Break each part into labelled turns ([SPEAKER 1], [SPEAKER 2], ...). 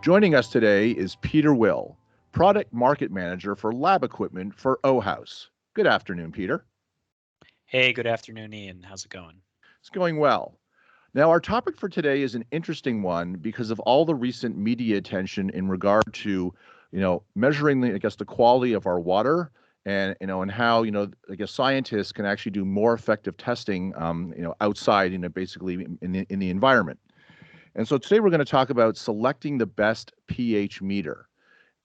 [SPEAKER 1] Joining us today is Peter Will, Product Market Manager for Lab Equipment for OHAUS. Good afternoon, Peter.
[SPEAKER 2] Hey, good afternoon, Ian. How's it going?
[SPEAKER 1] It's going well. Now, our topic for today is an interesting one because of all the recent media attention in regard to, measuring the quality of our water and, and how, scientists can actually do more effective testing, outside, basically in the environment. And so today we're going to talk about selecting the best pH meter.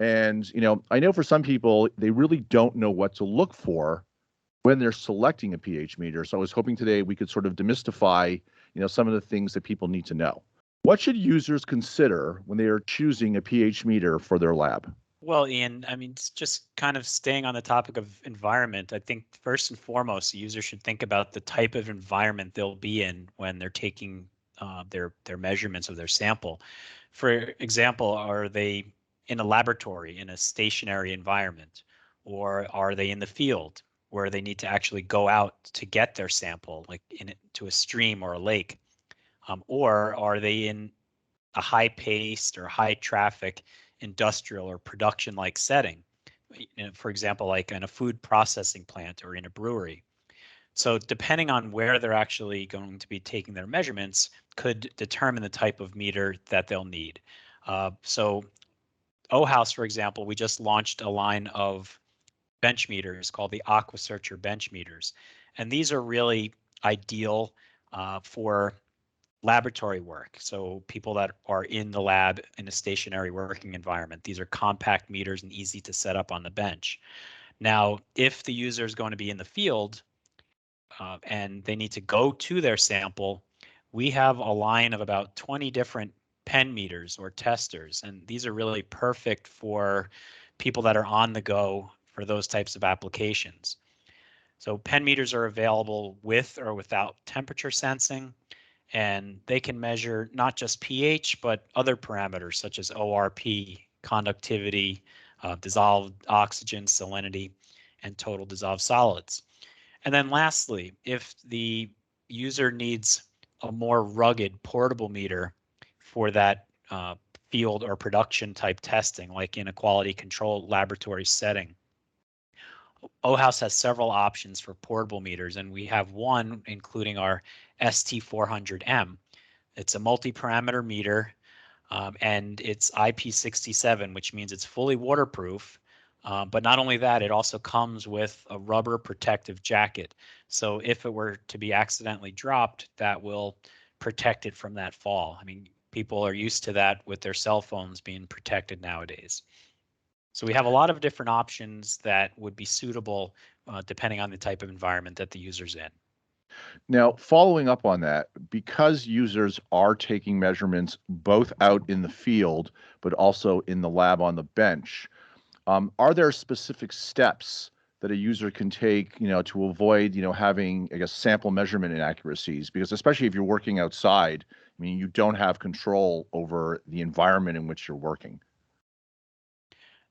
[SPEAKER 1] And, I know for some people, they really don't know what to look for when they're selecting a pH meter. So I was hoping today we could sort of demystify, some of the things that people need to know. What should users consider when they are choosing a pH meter for their lab?
[SPEAKER 2] Well, Ian, just kind of staying on the topic of environment, I think first and foremost, the user should think about the type of environment they'll be in when they're taking their measurements of their sample. For example, are they in a laboratory in a stationary environment, or are they in the field where they need to actually go out to get their sample, like to a stream or a lake, or are they in a high paced or high traffic industrial or production like setting, for example, like in a food processing plant or in a brewery. So depending on where they're actually going to be taking their measurements could determine the type of meter that they'll need. So OHAUS, for example, we just launched a line of bench meters called the AquaSearcher bench meters. And these are really ideal for laboratory work. So people that are in the lab in a stationary working environment. These are compact meters and easy to set up on the bench. Now, if the user is going to be in the field and they need to go to their sample, we have a line of about 20 different pen meters or testers. And these are really perfect for people that are on the go for those types of applications. So pen meters are available with or without temperature sensing, and they can measure not just pH, but other parameters such as ORP, conductivity, dissolved oxygen, salinity, and total dissolved solids. And then lastly, if the user needs a more rugged portable meter for that field or production type testing, like in a quality control laboratory setting, OHAUS has several options for portable meters, and we have one including our ST400M. It's a multi-parameter meter, and it's IP67, which means it's fully waterproof. But not only that, it also comes with a rubber protective jacket. So if it were to be accidentally dropped, that will protect it from that fall. I mean, people are used to that with their cell phones being protected nowadays. So we have a lot of different options that would be suitable depending on the type of environment that the user's in.
[SPEAKER 1] Now, following up on that, because users are taking measurements both out in the field, but also in the lab on the bench, are there specific steps that a user can take, to avoid, having, sample measurement inaccuracies? Because especially if you're working outside, you don't have control over the environment in which you're working.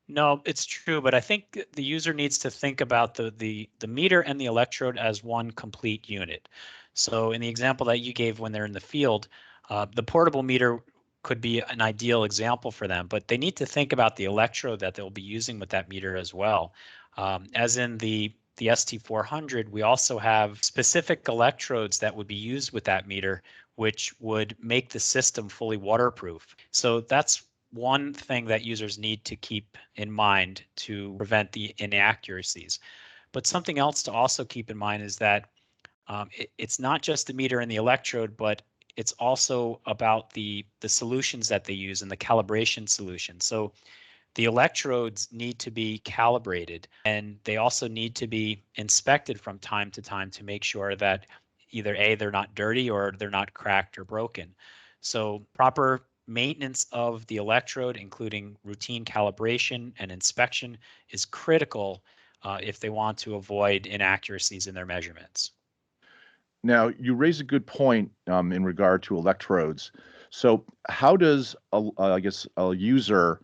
[SPEAKER 2] No, it's true, but I think the user needs to think about the meter and the electrode as one complete unit. So in the example that you gave when they're in the field, the portable meter could be an ideal example for them, but they need to think about the electrode that they'll be using with that meter as well. As in the ST400, we also have specific electrodes that would be used with that meter, which would make the system fully waterproof. So that's one thing that users need to keep in mind to prevent the inaccuracies. But something else to also keep in mind is that it's not just the meter and the electrode, but it's also about the solutions that they use and the calibration solution. So the electrodes need to be calibrated, and they also need to be inspected from time to time to make sure that either A, they're not dirty or they're not cracked or broken. So proper maintenance of the electrode, including routine calibration and inspection, is critical if they want to avoid inaccuracies in their measurements.
[SPEAKER 1] Now, you raise a good point in regard to electrodes. So, how does a user,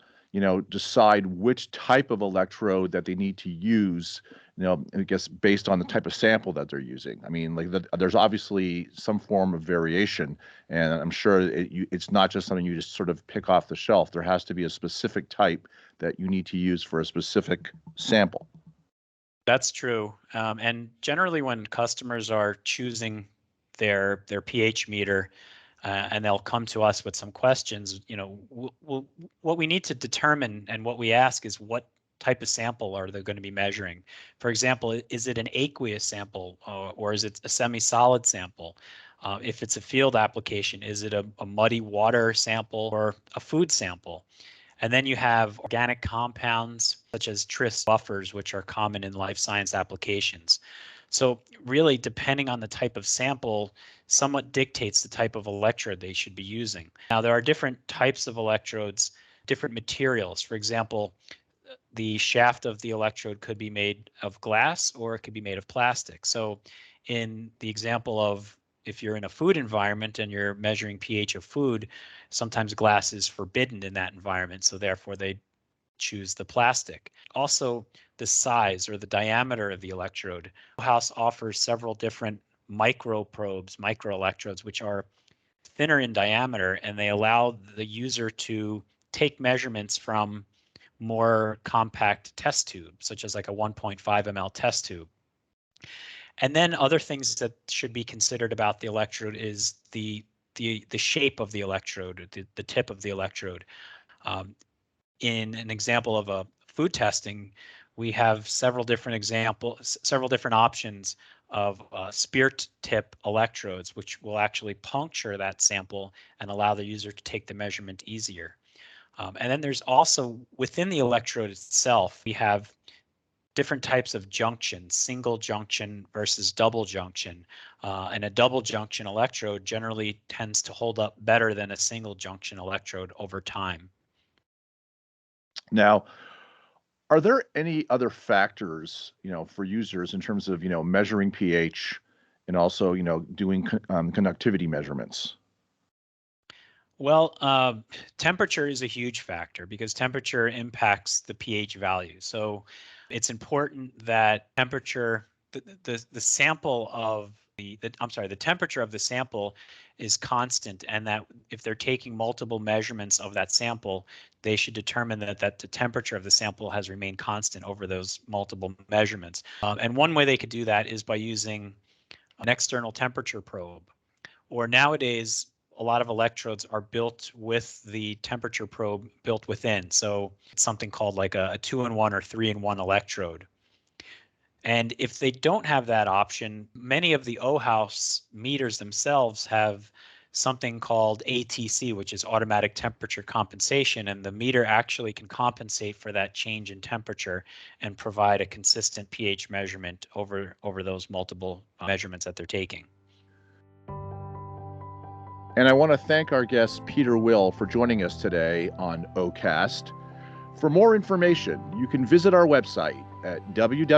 [SPEAKER 1] decide which type of electrode that they need to use, I guess based on the type of sample that they're using. I mean, there's obviously some form of variation, and I'm sure it's not just something you just sort of pick off the shelf. There has to be a specific type that you need to use for a specific sample.
[SPEAKER 2] That's true. And generally, when customers are choosing their pH meter, and they'll come to us with some questions, what we need to determine and what we ask is what type of sample are they going to be measuring. For example, is it an aqueous sample or is it a semi-solid sample? If it's a field application, is it a muddy water sample or a food sample? And then you have organic compounds such as tris buffers, which are common in life science applications. So really, depending on the type of sample, somewhat dictates the type of electrode they should be using. Now, there are different types of electrodes, different materials. For example, the shaft of the electrode could be made of glass or it could be made of plastic. So in the example of if you're in a food environment and you're measuring pH of food, sometimes glass is forbidden in that environment. So therefore they choose the plastic. Also, the size or the diameter of the electrode. OHAUS offers several different micro probes, microelectrodes, which are thinner in diameter, and they allow the user to take measurements from more compact test tubes, such as like a 1.5 ml test tube. And then other things that should be considered about the electrode is the shape of the electrode, the tip of the electrode. In an example of a food testing, we have several different options of spear tip electrodes, which will actually puncture that sample and allow the user to take the measurement easier. And then there's also within the electrode itself, we have different types of junctions, single junction versus double junction. And a double junction electrode generally tends to hold up better than a single junction electrode over time.
[SPEAKER 1] Now, are there any other factors, for users in terms of, measuring pH and also, doing conductivity measurements?
[SPEAKER 2] Well, temperature is a huge factor because temperature impacts the pH value. So it's important that temperature, the sample of the temperature of the sample is constant, and that if they're taking multiple measurements of that sample, they should determine that the temperature of the sample has remained constant over those multiple measurements. And one way they could do that is by using an external temperature probe, or nowadays, a lot of electrodes are built with the temperature probe built within. So it's something called like a 2-in-1 or 3-in-1 electrode. And if they don't have that option, many of the OHAUS meters themselves have something called ATC, which is automatic temperature compensation. And the meter actually can compensate for that change in temperature and provide a consistent pH measurement over those multiple measurements that they're taking.
[SPEAKER 1] And I want to thank our guest, Peter Will, for joining us today on OCAST. For more information, you can visit our website at www.ohaus.com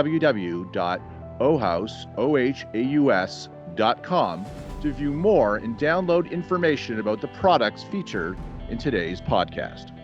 [SPEAKER 1] to view more and download information about the products featured in today's podcast.